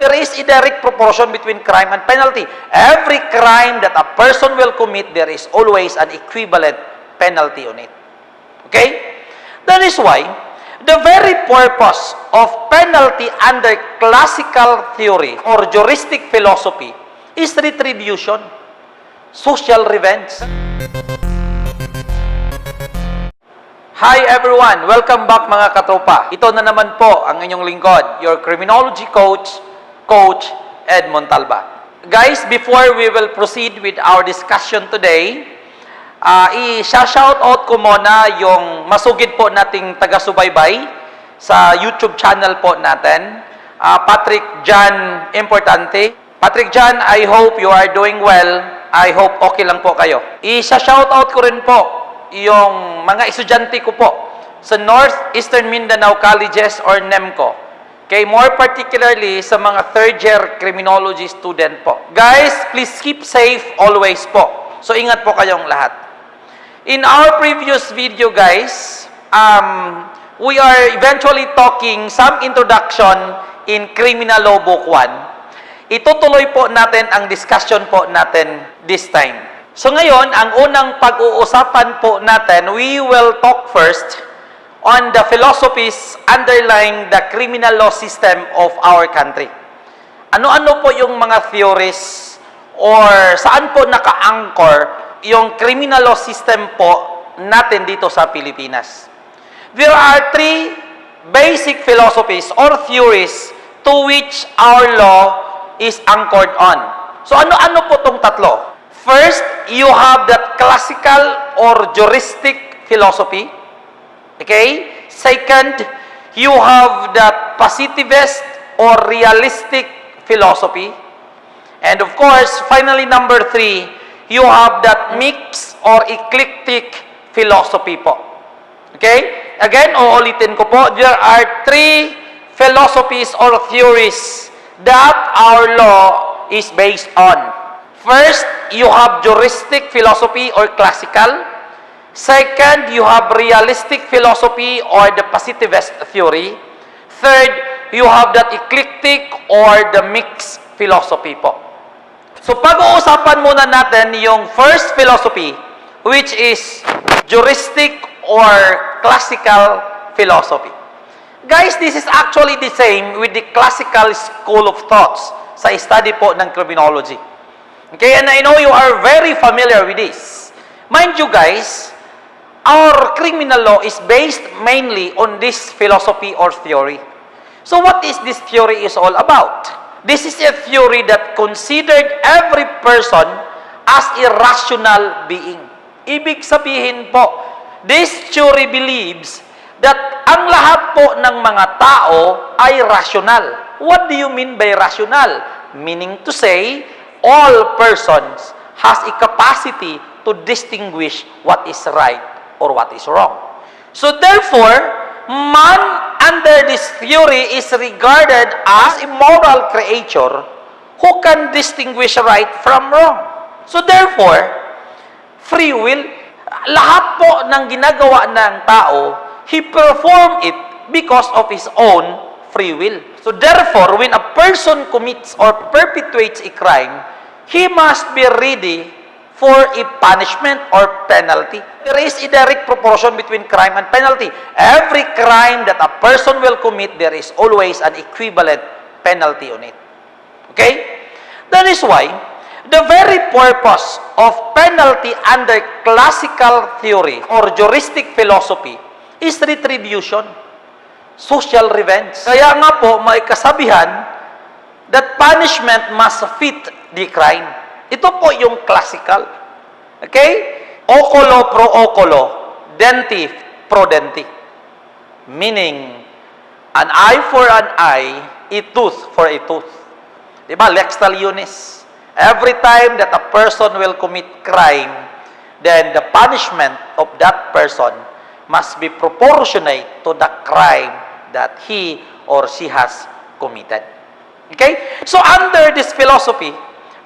There is a direct proportion between crime and penalty. Every crime that a person will commit, there is always an equivalent penalty on it. Okay? That is why, the very purpose of penalty under classical theory or juristic philosophy is retribution, social revenge. Hi everyone! Welcome back mga katropa. Ito na naman po ang inyong lingkod, your criminology coach, Coach Ed Montalba. Guys, before we will proceed with our discussion today, i-shout out ko muna yung masugid po nating taga-subaybay sa YouTube channel po natin. Patrick John Importante. Patrick John, I hope you are doing well. I hope okay lang po kayo. I-shout out ko rin po yung mga estudyante ko po sa Northeastern Mindanao Colleges or NEMCO. Okay, more particularly sa mga third-year criminology student po. Guys, please keep safe always po. So, ingat po kayong lahat. In our previous video, guys, we are eventually talking some introduction in Criminal Law Book 1. Itutuloy po natin ang discussion po natin this time. So, ngayon, ang unang pag-uusapan po natin, we will talk first on the philosophies underlying the criminal law system of our country. Ano-ano po yung mga theories or saan po naka-anchor yung criminal law system po natin dito sa Pilipinas? There are three basic philosophies or theories to which our law is anchored on. So ano-ano po tong tatlo? First, you have that classical or juristic philosophy. Okay? Second, you have that positivist or realistic philosophy. And of course, finally, number three, you have that mixed or eclectic philosophy po. Okay? Again, uulitin ko po, there are three philosophies or theories that our law is based on. First, you have juristic philosophy or classical. Second, you have realistic philosophy or the positivist theory. Third, you have that eclectic or the mixed philosophy po. So, pag-uusapan muna natin yung first philosophy, which is juristic or classical philosophy. Guys, this is actually the same with the classical school of thoughts sa study po ng criminology. Okay, and I know you are very familiar with this. Mind you guys, our criminal law is based mainly on this philosophy or theory. So what is this theory is all about? This is a theory that considered every person as a rational being. Ibig sabihin po, this theory believes that ang lahat po ng mga tao ay rational. What do you mean by rational? Meaning to say, all persons has a capacity to distinguish what is right or what is wrong. So therefore, man under this theory is regarded as a moral creature who can distinguish right from wrong. So therefore, free will, lahat po ng ginagawa ng tao, he perform it because of his own free will. So therefore, when a person commits or perpetuates a crime, he must be ready for a punishment or penalty. There is a direct proportion between crime and penalty. Every crime that a person will commit, there is always an equivalent penalty on it. Okay? That is why, the very purpose of penalty under classical theory or juristic philosophy is retribution, social revenge. Kaya nga po, may kasabihan that punishment must fit the crime. Ito po yung classical. Okay? Oculo pro oculo, denti pro denti. Meaning, an eye for an eye, a tooth for a tooth. Diba? Lex talionis. Every time that a person will commit crime, then the punishment of that person must be proportionate to the crime that he or she has committed. Okay? So, under this philosophy,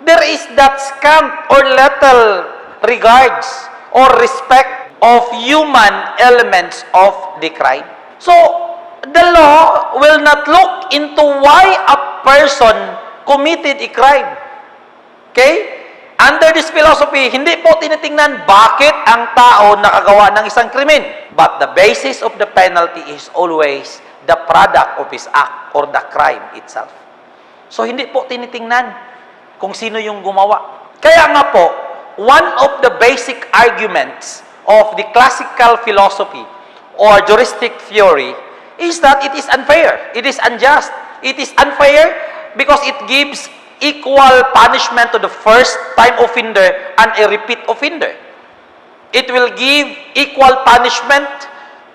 there is that scant or little regards or respect of human elements of the crime. So, the law will not look into why a person committed a crime. Okay? Under this philosophy, hindi po tinitingnan bakit ang tao nakagawa ng isang krimen. But the basis of the penalty is always the product of his act or the crime itself. So, hindi po tinitingnan kung sino yung gumawa. Kaya nga po, one of the basic arguments of the classical philosophy or juristic theory is that it is unfair. It is unjust. It is unfair because it gives equal punishment to the first-time offender and a repeat offender. It will give equal punishment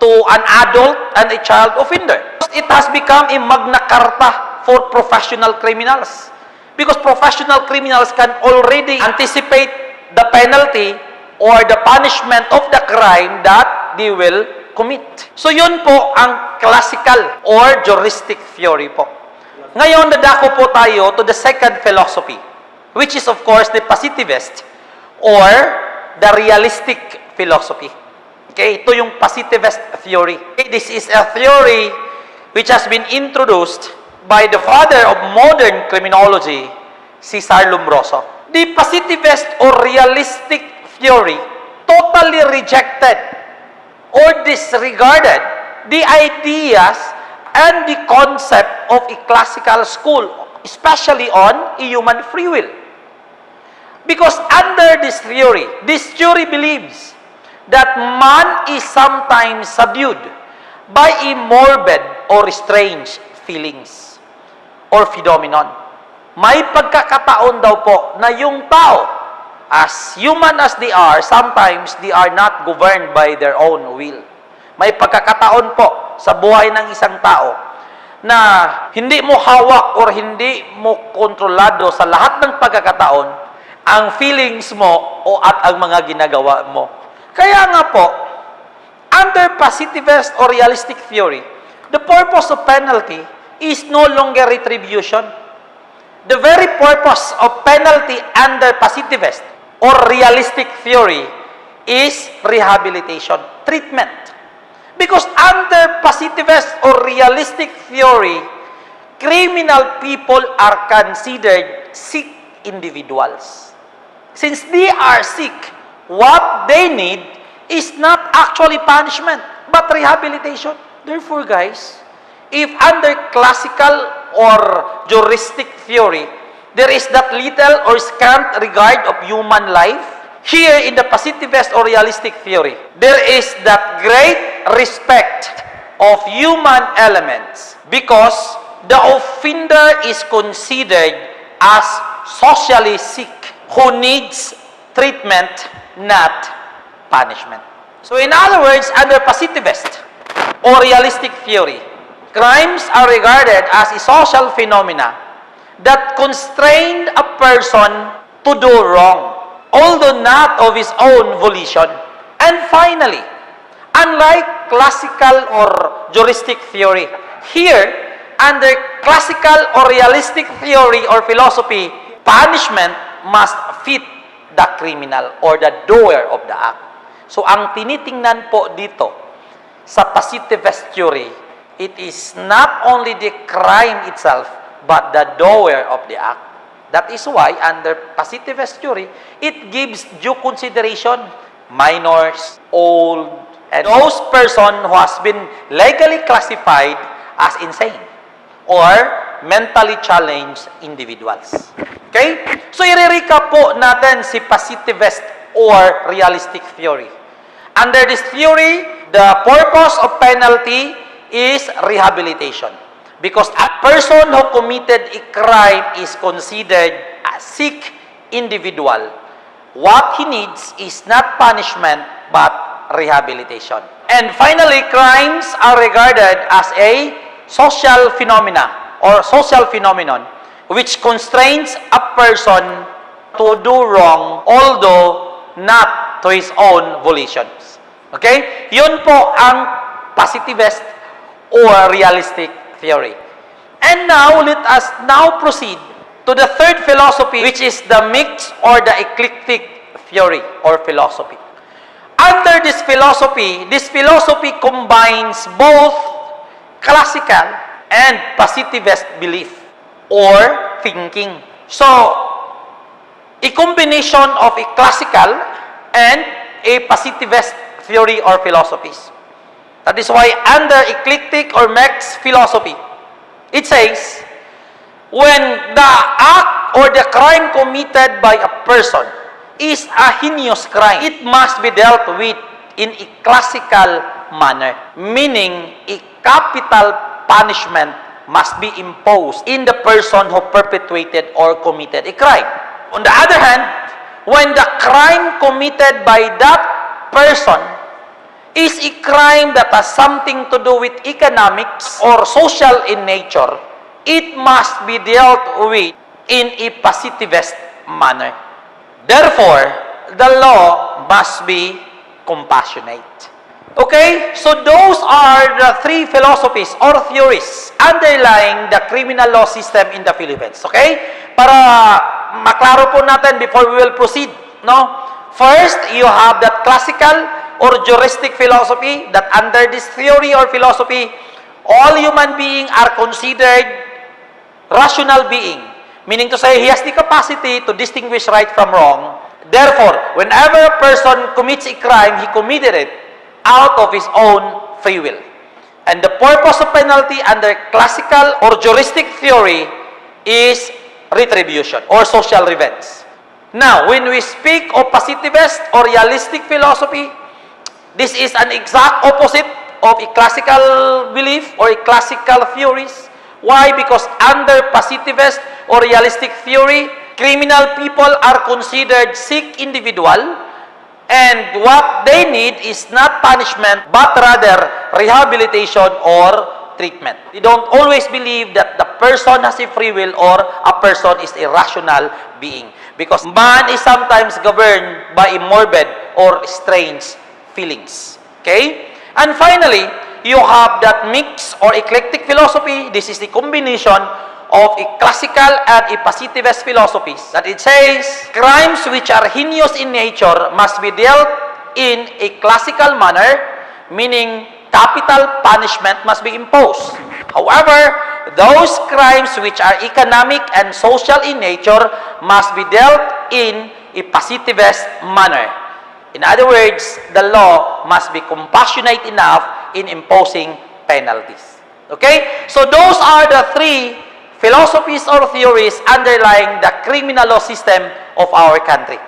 to an adult and a child offender. It has become a magna carta for professional criminals because professional criminals can already anticipate the penalty or the punishment of the crime that they will commit. So yun po ang classical or juristic theory po. Ngayon, dadako po tayo to the second philosophy, which is of course the positivist or the realistic philosophy. Okay, ito yung positivist theory. Okay, this is a theory which has been introduced by the father of modern criminology, Cesar Lombroso. The positivist or realistic theory totally rejected or disregarded the ideas and the concept of a classical school, especially on human free will. Because under this theory believes that man is sometimes subdued by a morbid or strange feelings or phenomenon. May pagkakataon daw po na yung tao, as human as they are, sometimes they are not governed by their own will. May pagkakataon po sa buhay ng isang tao na hindi mo hawak or hindi mo kontrolado sa lahat ng pagkakataon ang feelings mo o at ang mga ginagawa mo. Kaya nga po, under positivist or realistic theory, the purpose of penalty is no longer retribution. The very purpose of penalty under positivist or realistic theory is rehabilitation, treatment. Because under positivist or realistic theory, criminal people are considered sick individuals. Since they are sick, what they need is not actually punishment, but rehabilitation. Therefore, guys, if under classical or juristic theory, there is that little or scant regard of human life, here in the positivist or realistic theory, there is that great respect of human elements because the offender is considered as socially sick who needs treatment, not punishment. So in other words, under positivist or realistic theory, crimes are regarded as a social phenomena that constrain a person to do wrong, although not of his own volition. And finally, unlike classical or juristic theory, here, under classical or realistic theory or philosophy, punishment must fit the criminal or the doer of the act. So, ang tinitingnan po dito sa positivist theory, it is not only the crime itself, but the doer of the act. That is why, under positivist theory, it gives due consideration minors, old, and those person who has been legally classified as insane or mentally challenged individuals. Okay? So, i-recap po natin si positivist or realistic theory. Under this theory, the purpose of penalty is rehabilitation. Because a person who committed a crime is considered a sick individual. What he needs is not punishment, but rehabilitation. And finally, crimes are regarded as a social phenomena or social phenomenon which constrains a person to do wrong, although not to his own volitions. Okay? Yun po ang positivist or realistic theory. And now, let us now proceed to the third philosophy, which is the mixed or the eclectic theory or philosophy. Under this philosophy combines both classical and positivist belief. or thinking. So, a combination of a classical and a positivist theory or philosophies. That is why under eclectic or mixed philosophy, it says, when the act or the crime committed by a person is a heinous crime, it must be dealt with in a classical manner, meaning a capital punishment must be imposed in the person who perpetrated or committed a crime. On the other hand, when the crime committed by that person is a crime that has something to do with economics or social in nature, it must be dealt with in a positivist manner. Therefore, the law must be compassionate. Okay? So those are the three philosophies or theories underlying the criminal law system in the Philippines. Okay? Para maklaro po natin before we will proceed, no? First, you have that classical or juristic philosophy that under this theory or philosophy, all human beings are considered rational being. Meaning to say, he has the capacity to distinguish right from wrong. Therefore, whenever a person commits a crime, he committed it out of his own free will. And the purpose of penalty under classical or juristic theory is retribution or social revenge. Now, when we speak of positivist or realistic philosophy, this is an exact opposite of a classical belief or a classical theories. Why? Because under positivist or realistic theory, criminal people are considered sick individual, and what they need is not punishment, but rather rehabilitation or treatment. They don't always believe that the person has a free will or a person is a rational being. Because man is sometimes governed by a morbid or strange feelings. Okay? And finally, you have that mix or eclectic philosophy. This is the combination of a classical and a positivist philosophies. That it says, crimes which are heinous in nature must be dealt in a classical manner, meaning capital punishment must be imposed. However, those crimes which are economic and social in nature must be dealt in a positivist manner. In other words, the law must be compassionate enough in imposing penalties. Okay? So those are the three philosophies or theories underlying the criminal law system of our country.